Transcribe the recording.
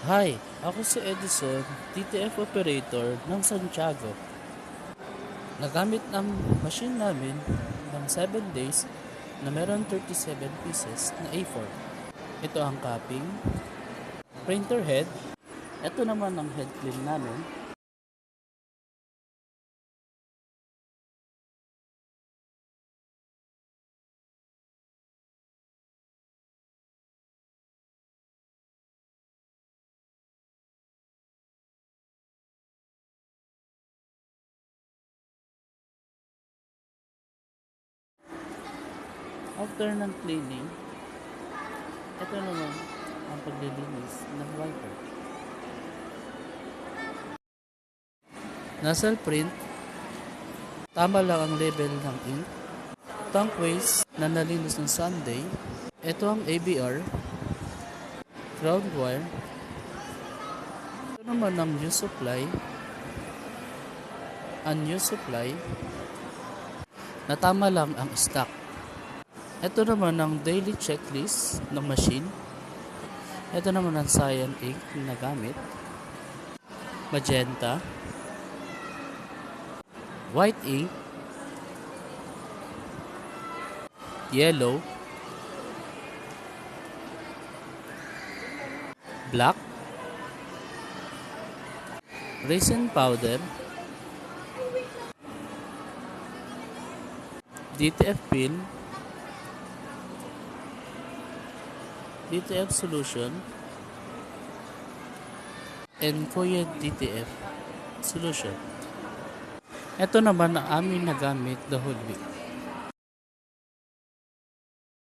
Hi, ako si Edison, TTF operator ng Santiago. Nagamit ang machine namin ng 7 days na meron 37 pieces na A4. Ito ang cupping, printer head, ito naman ang head clean namin. After ng cleaning, ito naman ang paglilinis ng wiper. Nozzle print, tama lang ang level ng ink. Tank waste na nalinis ng Sunday. Ito ang ABR, ground wire. Ito naman ang new supply, unused supply, na tama lang ang stock. Ito naman ang daily checklist ng machine. Ito naman ang cyan ink na gamit. Magenta, white ink, yellow, black, resin powder, DTF pin, DTF solution, and Koya DTF solution. Ito naman ang aming nagamit the whole week.